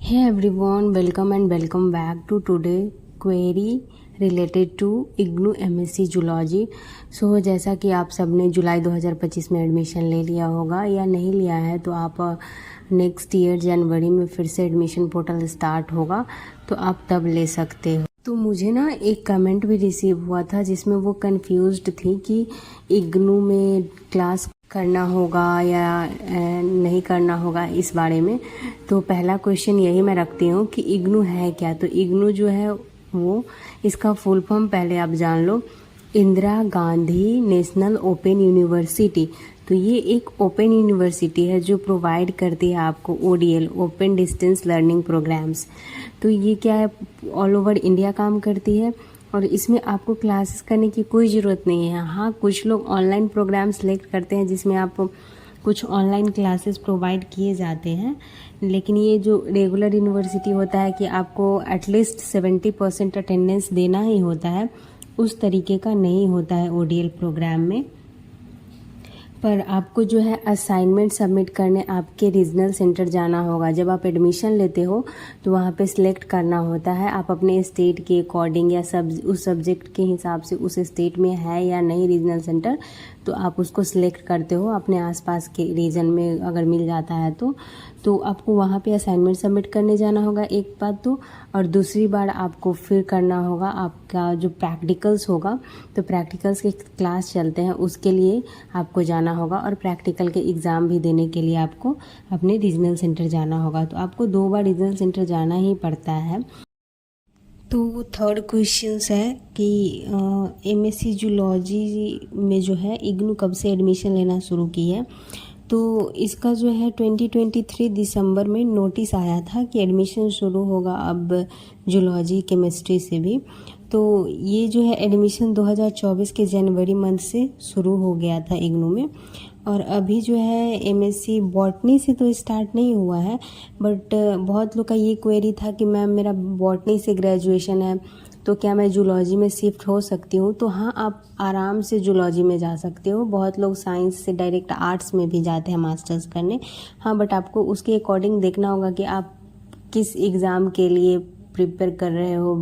Hey everyone, welcome back to today query related to IGNOU MSc Zoology। जैसा कि आप सबने जुलाई 2025 में एडमिशन ले लिया होगा या नहीं लिया है तो आप नेक्स्ट ईयर जनवरी में फिर से एडमिशन पोर्टल स्टार्ट होगा तो आप तब ले सकते हो। तो मुझे ना एक कमेंट भी रिसीव हुआ था जिसमें वो कंफ्यूज्ड थी कि इग्नू में क्लास करना होगा या नहीं करना होगा इस बारे में। तो पहला क्वेश्चन यही मैं रखती हूँ कि इग्नू है क्या। तो इग्नू जो है वो इसका फुल फॉर्म पहले आप जान लो, Indira Gandhi national open university. तो ये एक ओपन यूनिवर्सिटी है जो प्रोवाइड करती है आपको ODL open distance learning programs. तो ये क्या है, ऑल ओवर इंडिया काम करती है और इसमें आपको क्लासेस करने की कोई ज़रूरत नहीं है। हाँ, कुछ लोग ऑनलाइन प्रोग्राम सेलेक्ट करते हैं जिसमें आप कुछ ऑनलाइन क्लासेस प्रोवाइड किए जाते हैं, लेकिन ये जो रेगुलर यूनिवर्सिटी होता है कि आपको एटलीस्ट 70% अटेंडेंस देना ही होता है, उस तरीके का नहीं होता है ODL प्रोग्राम में। पर आपको जो है असाइनमेंट सबमिट करने आपके रीजनल सेंटर जाना होगा। जब आप एडमिशन लेते हो तो वहाँ पे सिलेक्ट करना होता है आप अपने स्टेट के अकॉर्डिंग या उस सब्जेक्ट के हिसाब से उस स्टेट में है या नहीं रीजनल सेंटर, तो आप उसको सिलेक्ट करते हो अपने आसपास के रीजन में अगर मिल जाता है तो आपको वहाँ पे असाइनमेंट सबमिट करने जाना होगा एक बात तो, और दूसरी बार आपको फिर करना होगा आपका जो प्रैक्टिकल्स होगा। तो प्रैक्टिकल्स के क्लास चलते हैं उसके लिए आपको जाना होगा और प्रैक्टिकल के एग्ज़ाम भी देने के लिए आपको अपने रीजनल सेंटर जाना होगा। तो आपको 2 बार रीजनल सेंटर जाना ही पड़ता है। तो थर्ड क्वेश्चन है कि MSc जूलॉजी में जो है इग्नू कब से एडमिशन लेना शुरू की है। तो इसका जो है 2023 दिसंबर में नोटिस आया था कि एडमिशन शुरू होगा अब जूलॉजी केमिस्ट्री से भी। तो ये जो है एडमिशन 2024 के जनवरी मंथ से शुरू हो गया था इग्नू में। और अभी जो है MSc बॉटनी से तो स्टार्ट नहीं हुआ है, बट बहुत लोग का ये क्वेरी था कि मैम मेरा बॉटनी से ग्रेजुएशन है तो क्या मैं जूलॉजी में शिफ्ट हो सकती हूँ। तो हाँ, आप आराम से जूलॉजी में जा सकते हो। बहुत लोग साइंस से डायरेक्ट आर्ट्स में भी जाते हैं मास्टर्स करने। हाँ, बट आपको उसके अकॉर्डिंग देखना होगा कि आप किस एग्ज़ाम के लिए प्रिपेयर कर रहे हो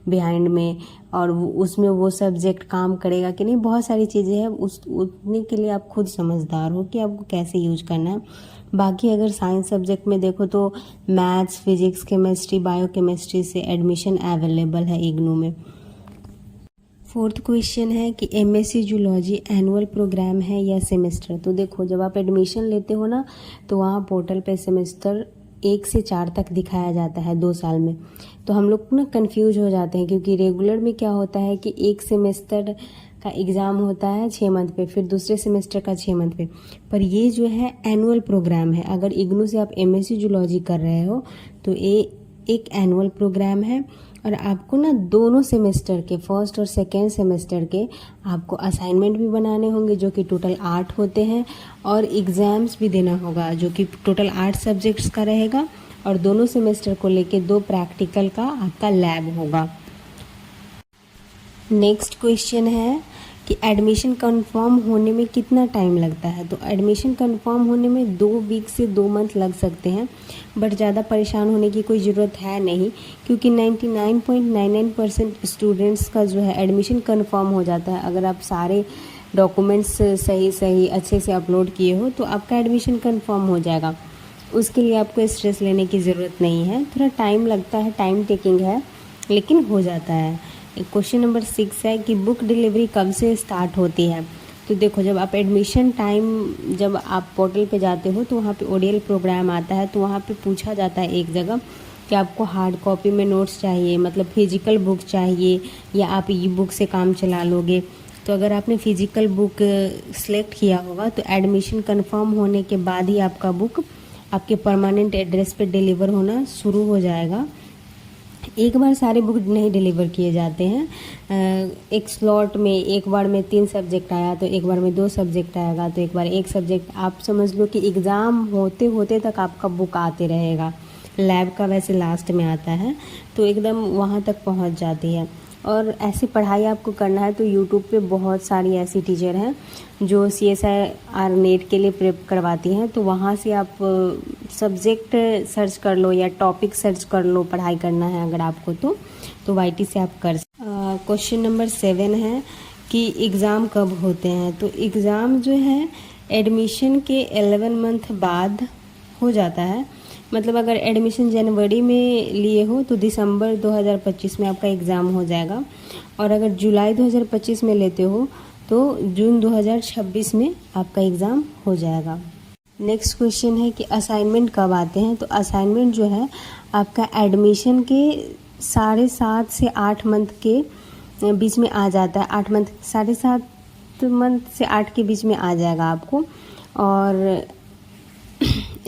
बिहाइंड में, और उसमें वो सब्जेक्ट काम करेगा कि नहीं। बहुत सारी चीज़ें हैं, उतने के लिए आप खुद समझदार हो कि आपको कैसे यूज करना है। बाकी अगर साइंस सब्जेक्ट में देखो तो मैथ्स, फिजिक्स, केमिस्ट्री, बायोकेमिस्ट्री से एडमिशन अवेलेबल है इग्नू में। फोर्थ क्वेश्चन है कि MSc जूलॉजी एनुअल प्रोग्राम है या सेमेस्टर। तो देखो, जब आप एडमिशन लेते हो ना तो वहाँ पोर्टल पे सेमेस्टर 1 से 4 तक दिखाया जाता है 2 साल में। तो हम लोग ना कंफ्यूज हो जाते हैं क्योंकि रेगुलर में क्या होता है कि एक सेमेस्टर का एग्ज़ाम होता है 6 मंथ पे, फिर दूसरे सेमेस्टर का 6 मंथ पे। पर ये जो है एनुअल प्रोग्राम है। अगर इग्नू से आप MSc जूलॉजी कर रहे हो तो ये एक एनुअल प्रोग्राम है और आपको ना दोनों सेमेस्टर के, फर्स्ट और सेकेंड सेमेस्टर के, आपको असाइनमेंट भी बनाने होंगे जो कि टोटल 8 होते हैं, और एग्ज़ाम्स भी देना होगा जो कि टोटल 8 सब्जेक्ट्स का रहेगा, और दोनों सेमेस्टर को लेके 2 प्रैक्टिकल का आपका लैब होगा। नेक्स्ट क्वेश्चन है कि एडमिशन कंफर्म होने में कितना टाइम लगता है। तो एडमिशन कंफर्म होने में 2 वीक से 2 मंथ लग सकते हैं, बट ज़्यादा परेशान होने की कोई ज़रूरत है नहीं क्योंकि 99.99% स्टूडेंट्स का जो है एडमिशन कंफर्म हो जाता है। अगर आप सारे डॉक्यूमेंट्स सही अच्छे से अपलोड किए हो तो आपका एडमिशन कंफर्म हो जाएगा। उसके लिए आपको स्ट्रेस लेने की ज़रूरत नहीं है। थोड़ा टाइम लगता है, टाइम टेकिंग है, लेकिन हो जाता है। क्वेश्चन नंबर 6 है कि बुक डिलीवरी कब से स्टार्ट होती है। तो देखो, जब आप एडमिशन टाइम जब आप पोर्टल पे जाते हो तो वहाँ पे ODL प्रोग्राम आता है, तो वहाँ पे पूछा जाता है एक जगह कि आपको हार्ड कॉपी में नोट्स चाहिए, मतलब फिजिकल बुक चाहिए, या आप ई-बुक से काम चला लोगे। तो अगर आपने फिजिकल बुक सेलेक्ट किया होगा तो एडमिशन कंफर्म होने के बाद ही आपका बुक आपके परमानेंट एड्रेस पे डिलीवर होना शुरू हो जाएगा। एक बार सारे बुक नहीं डिलीवर किए जाते हैं। एक स्लॉट में एक बार में 3 सब्जेक्ट आया तो एक बार में 2 सब्जेक्ट आएगा, तो एक बार 1 सब्जेक्ट। आप समझ लो कि एग्ज़ाम होते होते तक आपका बुक आते रहेगा। लैब का वैसे लास्ट में आता है, तो एकदम वहाँ तक पहुँच जाती है। और ऐसी पढ़ाई आपको करना है तो यूट्यूब पे बहुत सारी ऐसी टीचर हैं जो CSIR नेट के लिए प्रेप करवाती हैं, तो वहाँ से आप सब्जेक्ट सर्च कर लो या टॉपिक सर्च कर लो, पढ़ाई करना है अगर आपको तो YT से आप कर। क्वेश्चन नंबर 7 है कि एग्ज़ाम कब होते हैं। तो एग्ज़ाम जो है एडमिशन के 11 मंथ बाद हो जाता है। मतलब अगर एडमिशन जनवरी में लिए हो तो दिसंबर 2025 में आपका एग्ज़ाम हो जाएगा, और अगर जुलाई 2025 में लेते हो तो जून 2026 में आपका एग्ज़ाम हो जाएगा। नेक्स्ट क्वेश्चन है कि असाइनमेंट कब आते हैं। तो असाइनमेंट जो है आपका एडमिशन के 7.5 से 8 मंथ के बीच में आ जाता है। 8 मंथ 7.5 मंथ से 8 के बीच में आ जाएगा आपको। और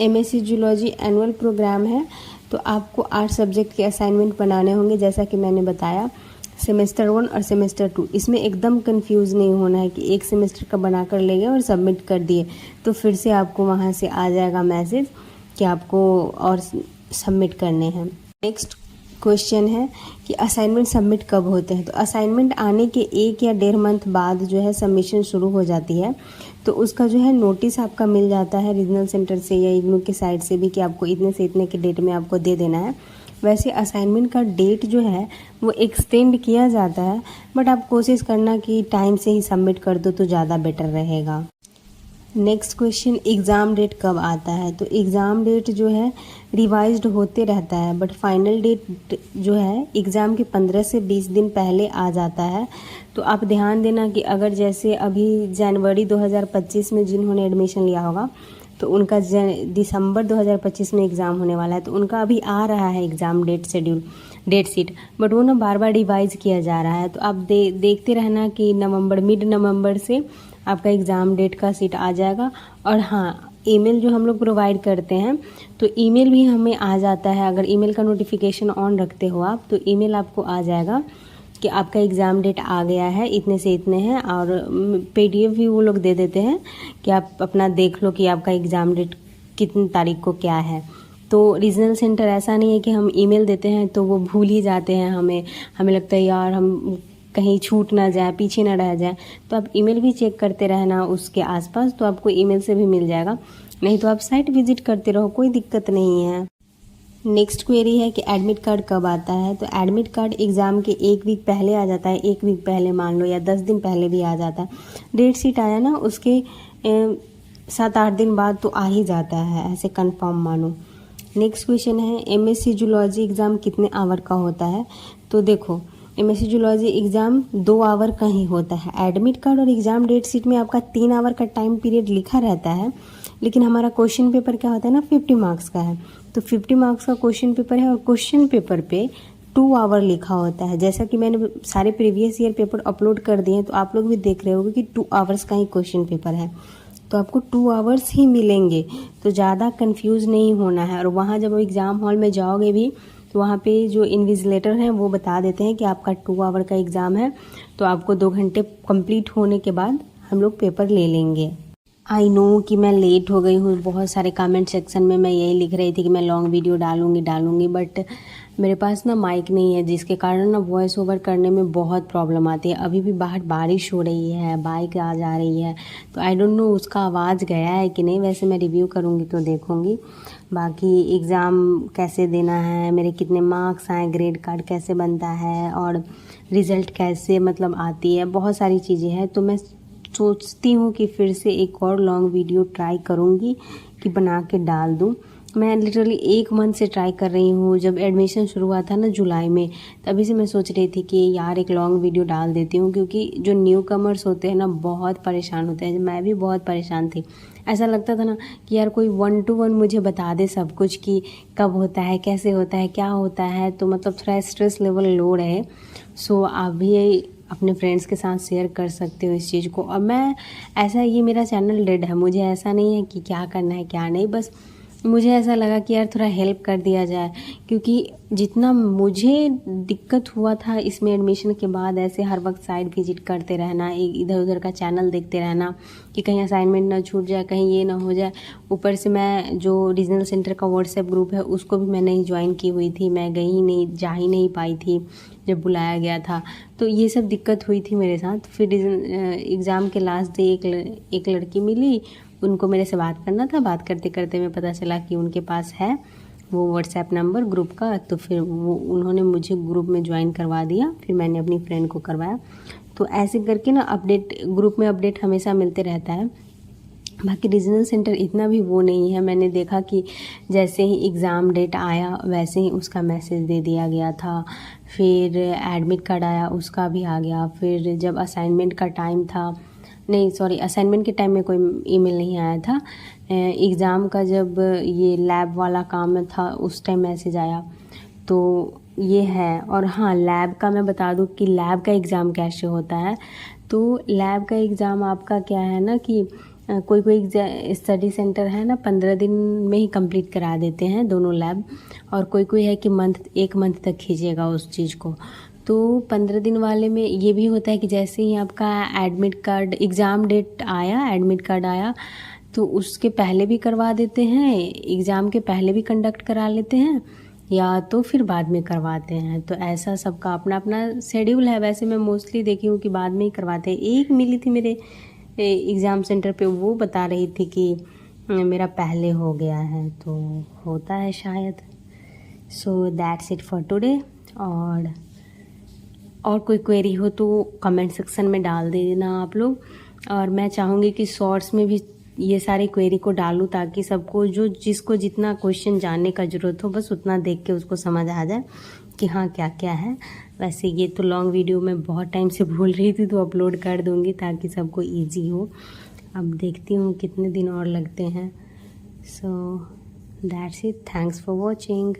MSc जूलॉजी एनुअल प्रोग्राम है तो आपको 8 सब्जेक्ट के असाइनमेंट बनाने होंगे, जैसा कि मैंने बताया सेमेस्टर 1 और सेमेस्टर 2। इसमें एकदम कंफ्यूज नहीं होना है कि एक सेमेस्टर का बना कर ले गए और सबमिट कर दिए तो फिर से आपको वहाँ से आ जाएगा मैसेज कि आपको और सबमिट करने हैं। नेक्स्ट क्वेश्चन है कि असाइनमेंट सबमिट कब होते हैं। तो असाइनमेंट आने के 1 या 1.5 मंथ बाद जो है सबमिशन शुरू हो जाती है, तो उसका जो है नोटिस आपका मिल जाता है रीजनल सेंटर से या इग्नू की साइड से भी कि आपको इतने से इतने के डेट में आपको दे देना है। वैसे असाइनमेंट का डेट जो है वो एक्सटेंड किया जाता है, बट आप कोशिश करना कि टाइम से ही सबमिट कर दो तो ज़्यादा बेटर रहेगा। नेक्स्ट क्वेश्चन, एग्ज़ाम डेट कब आता है। तो एग्ज़ाम डेट जो है रिवाइज्ड होते रहता है, बट फाइनल डेट जो है एग्ज़ाम के 15 से 20 दिन पहले आ जाता है। तो आप ध्यान देना कि अगर जैसे अभी जनवरी 2025 में जिन्होंने एडमिशन लिया होगा तो उनका दिसंबर 2025 में एग्ज़ाम होने वाला है, तो उनका अभी आ रहा है एग्ज़ाम डेट शीट, बट वो ना बार बार रिवाइज किया जा रहा है। तो आप देखते रहना कि मिड नवंबर से आपका एग्ज़ाम डेट का सीट आ जाएगा। और हाँ, ईमेल जो हम लोग प्रोवाइड करते हैं तो ईमेल भी हमें आ जाता है। अगर ईमेल का नोटिफिकेशन ऑन रखते हो आप तो ईमेल आपको आ जाएगा कि आपका एग्ज़ाम डेट आ गया है, इतने से इतने हैं। और PDF भी वो लोग दे देते हैं कि आप अपना देख लो कि आपका एग्ज़ाम डेट कितनी तारीख को क्या है। तो रीजनल सेंटर ऐसा नहीं है कि हम ईमेल देते हैं तो वो भूल ही जाते हैं, हमें लगता है यार हम कहीं छूट ना जाए, पीछे ना रह जाए। तो आप ईमेल भी चेक करते रहना उसके आसपास, तो आपको ईमेल से भी मिल जाएगा। नहीं तो आप साइट विजिट करते रहो, कोई दिक्कत नहीं है। नेक्स्ट क्वेरी है कि एडमिट कार्ड कब आता है। तो एडमिट कार्ड एग्ज़ाम के 1 वीक पहले आ जाता है, 1 वीक पहले मान लो, या 10 दिन पहले भी आ जाता है। डेट शीट आया ना उसके 7-8 दिन बाद तो आ ही जाता है, ऐसे कंफर्म मानो। नेक्स्ट क्वेश्चन है MSc जूलॉजी एग्ज़ाम कितने आवर का होता है। तो देखो MSc जूलॉजी एग्ज़ाम 2 आवर का ही होता है। एडमिट कार्ड और एग्ज़ाम डेट शीट में आपका 3 आवर का टाइम पीरियड लिखा रहता है, लेकिन हमारा क्वेश्चन पेपर क्या होता है ना 50 मार्क्स का है। तो 50 मार्क्स का क्वेश्चन पेपर है और क्वेश्चन पेपर पे 2 आवर लिखा होता है। जैसा कि मैंने सारे प्रीवियस ईयर पेपर अपलोड कर दिए हैं तो आप लोग भी देख रहे होगे कि 2 आवर्स का ही क्वेश्चन पेपर है, तो आपको 2 आवर्स ही मिलेंगे। तो ज़्यादा कंफ्यूज नहीं होना है। और वहाँ जब एग्ज़ाम हॉल में जाओगे भी तो वहाँ पे जो इन्विजिलेटर हैं वो बता देते हैं कि आपका 2 आवर का एग्ज़ाम है, तो आपको 2 घंटे कंप्लीट होने के बाद हम लोग पेपर ले लेंगे। आई नो कि मैं लेट हो गई हूँ, बहुत सारे कमेंट सेक्शन में मैं यही लिख रही थी कि मैं लॉन्ग वीडियो डालूंगी, बट मेरे पास ना माइक नहीं है, जिसके कारण ना वॉइस ओवर करने में बहुत प्रॉब्लम आती है। अभी भी बाहर बारिश हो रही है, बाइक आ जा रही है, तो आई डोंट नो उसका आवाज़ गया है कि नहीं। वैसे मैं रिव्यू करूँगी तो देखूँगी। बाकी एग्ज़ाम कैसे देना है, मेरे कितने मार्क्स आए, ग्रेड कार्ड कैसे बनता है और रिज़ल्ट कैसे मतलब आती है, बहुत सारी चीज़ें हैं। तो मैं सोचती हूँ कि फिर से एक और लॉन्ग वीडियो ट्राई करूँगी कि बना के डाल दूँ। मैं लिटरली 1 मंथ से ट्राई कर रही हूँ। जब एडमिशन शुरू हुआ था ना जुलाई में, तभी से मैं सोच रही थी कि यार एक लॉन्ग वीडियो डाल देती हूँ, क्योंकि जो न्यू कमर्स होते हैं ना बहुत परेशान होते हैं। मैं भी बहुत परेशान थी। ऐसा लगता था ना कि यार कोई 1 to 1 मुझे बता दे सब कुछ कि कब होता है, कैसे होता है, क्या होता है, तो मतलब थोड़ा स्ट्रेस लेवल लो रहे। सो आप भी अपने फ्रेंड्स के साथ शेयर कर सकते हो इस चीज़ को। और मैं ऐसा, ये मेरा चैनल डेड है, मुझे ऐसा नहीं है कि क्या करना है क्या नहीं, बस मुझे ऐसा लगा कि यार थोड़ा हेल्प कर दिया जाए, क्योंकि जितना मुझे दिक्कत हुआ था इसमें एडमिशन के बाद, ऐसे हर वक्त साइट विजिट करते रहना, इधर उधर का चैनल देखते रहना कि कहीं असाइनमेंट ना छूट जाए, कहीं ये ना हो जाए। ऊपर से मैं जो रीजनल सेंटर का व्हाट्सएप ग्रुप है उसको भी मैं नहीं ज्वाइन की हुई थी, मैं गई ही नहीं, जा ही नहीं पाई थी जब बुलाया गया था। तो ये सब दिक्कत हुई थी मेरे साथ। फिर एग्ज़ाम के लास्ट डे एक लड़की मिली, उनको मेरे से बात करना था। बात करते करते में पता चला कि उनके पास है वो व्हाट्सएप नंबर ग्रुप का, तो फिर वो उन्होंने मुझे ग्रुप में ज्वाइन करवा दिया। फिर मैंने अपनी फ्रेंड को करवाया। तो ऐसे करके ना अपडेट, ग्रुप में अपडेट हमेशा मिलते रहता है। बाकी रीजनल सेंटर इतना भी वो नहीं है। मैंने देखा कि जैसे ही एग्ज़ाम डेट आया वैसे ही उसका मैसेज दे दिया गया था। फिर एडमिट कार्ड आया, उसका भी आ गया। फिर जब असाइनमेंट का टाइम था, नहीं सॉरी, असाइनमेंट के टाइम में कोई ईमेल नहीं आया था। एग्ज़ाम का जब ये लैब वाला काम था उस टाइम मैसेज आया। तो ये है। और हाँ, लैब का मैं बता दूँ कि लैब का एग्ज़ाम कैसे होता है। तो लैब का एग्ज़ाम आपका क्या है ना कि कोई कोई स्टडी सेंटर है ना 15 दिन में ही कंप्लीट करा देते हैं दोनों लैब, और कोई कोई है कि एक मंथ तक खींचेगा उस चीज़ को। तो 15 दिन वाले में ये भी होता है कि जैसे ही आपका एडमिट कार्ड, एग्ज़ाम डेट आया, एडमिट कार्ड आया, तो उसके पहले भी करवा देते हैं, एग्ज़ाम के पहले भी कंडक्ट करा लेते हैं, या तो फिर बाद में करवाते हैं। तो ऐसा सबका अपना अपना शेड्यूल है। वैसे मैं मोस्टली देखी हूँ कि बाद में ही करवाते हैं। एक मिली थी मेरे एग्ज़ाम सेंटर पे, वो बता रही थी कि मेरा पहले हो गया है, तो होता है शायद। So that's it for today. और कोई क्वेरी हो तो कमेंट सेक्शन में डाल देना आप लोग। और मैं चाहूँगी कि शॉर्ट्स में भी ये सारी क्वेरी को डालूँ, ताकि सबको जिसको जितना क्वेश्चन जानने का ज़रूरत हो बस उतना देख के उसको समझ आ जाए कि हाँ क्या क्या है। वैसे ये तो लॉन्ग वीडियो मैं बहुत टाइम से भूल रही थी, तो अपलोड कर दूँगी ताकि सबको ईजी हो। अब देखती हूँ कितने दिन और लगते हैं। So that's it, thanks for watching.